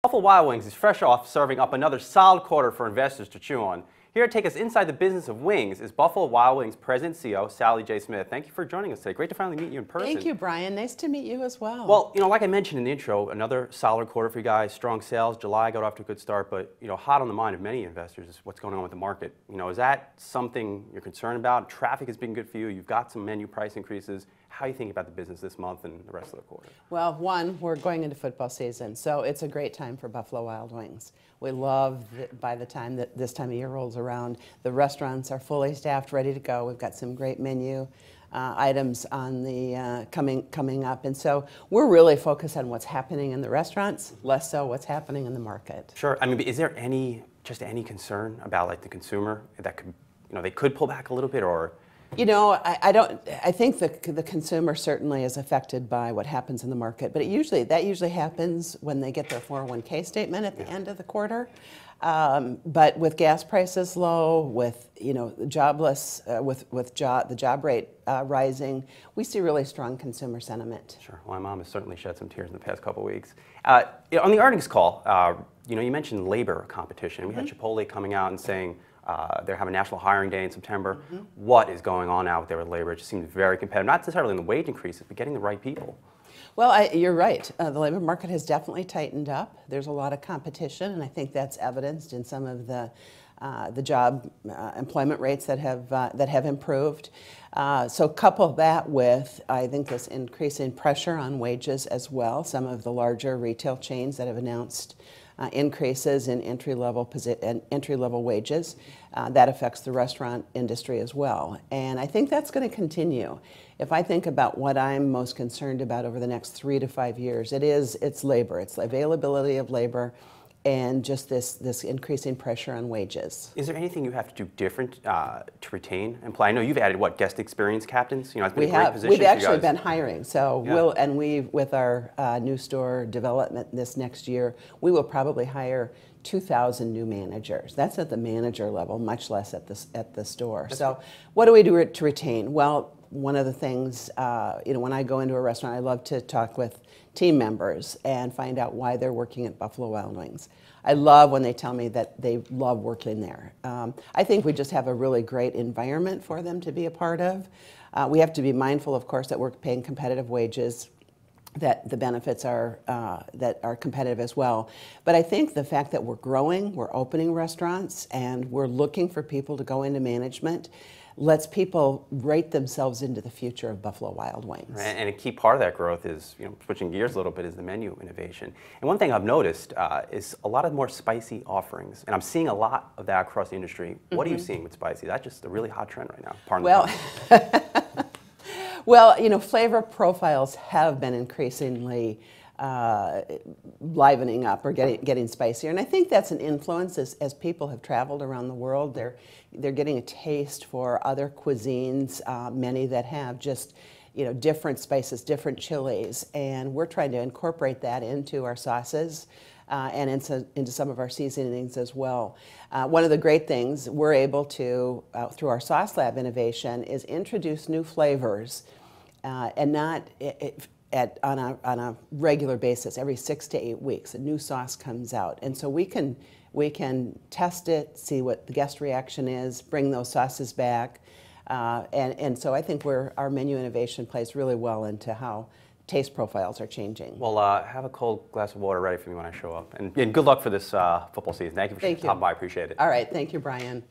Buffalo Wild Wings is fresh off serving up another solid quarter for investors to chew on. Here to take us inside the business of wings is Buffalo Wild Wings President and CEO Sally J. Smith. Thank you for joining us today. Great to finally meet you in person. Thank you, Brian. Nice to meet you as well. Well, like I mentioned in the intro, another solid quarter for you guys. Strong sales. July got off to a good start, but hot on the mind of many investors is what's going on with the market. Is that something you're concerned about? Traffic has been good for you. You've got some menu price increases. How are you thinking about the business this month and the rest of the quarter? Well, one, we're going into football season, so it's a great time for Buffalo Wild Wings. We love that by the time that this time of year rolls around, the restaurants are fully staffed, ready to go. We've got some great menu items on the coming up, and so we're really focused on what's happening in the restaurants, less so what's happening in the market. Sure. I mean, is there any concern about the consumer that could, they could pull back a little bit, or? I think the consumer certainly is affected by what happens in the market, but that usually happens when they get their 401k statement at the end of the quarter. But with gas prices low, with jobless, the job rate rising, we see really strong consumer sentiment. Sure. Well, my mom has certainly shed some tears in the past couple of weeks. On the earnings call, you mentioned labor competition. We had Chipotle coming out and saying they're having National Hiring Day in September. What is going on out there with labor? It just seems very competitive, not necessarily in the wage increases, but getting the right people. Well, you're right. The labor market has definitely tightened up. There's a lot of competition, and I think that's evidenced in some of the job employment rates that have improved. So couple that with, I think, this increasing pressure on wages as well. Some of the larger retail chains that have announced increases in entry-level wages. That affects the restaurant industry as well. And I think that's going to continue. If I think about what I'm most concerned about over the next 3 to 5 years, it's labor. It's the availability of labor and just this increasing pressure on wages. Is there anything you have to do different to retain employees? I know you've added, just experience captains? It's been a great position We've for you actually guys. been hiring. So with our new store development this next year, we will probably hire 2,000 new managers. That's at the manager level, much less at the store. So what do we do to retain? Well, one of the things, when I go into a restaurant, I love to talk with team members and find out why they're working at Buffalo Wild Wings. I love when they tell me that they love working there. I think we just have a really great environment for them to be a part of. We have to be mindful, of course, that we're paying competitive wages, that the benefits are competitive as well. But I think the fact that we're growing, we're opening restaurants, and we're looking for people to go into management lets people rate themselves into the future of Buffalo Wild Wings. And a key part of that growth is, switching gears a little bit, is the menu innovation. And one thing I've noticed is a lot of more spicy offerings, and I'm seeing a lot of that across the industry. What are you seeing with spicy? That's just a really hot trend right now. Pardon the pun. Well, flavor profiles have been increasingly livening up or getting spicier, and I think that's an influence as people have traveled around the world. They're getting a taste for other cuisines, many that have just different spices, different chilies, and we're trying to incorporate that into our sauces and into some of our seasonings as well. One of the great things we're able to, through our Sauce Lab innovation, is introduce new flavors and not on a regular basis. Every 6 to 8 weeks, a new sauce comes out, and so we can test it, see what the guest reaction is, bring those sauces back, and so I think our menu innovation plays really well into how taste profiles are changing. Well, have a cold glass of water ready for me when I show up, and good luck for this football season. Thank you for stopping by. I appreciate it. All right, thank you, Brian.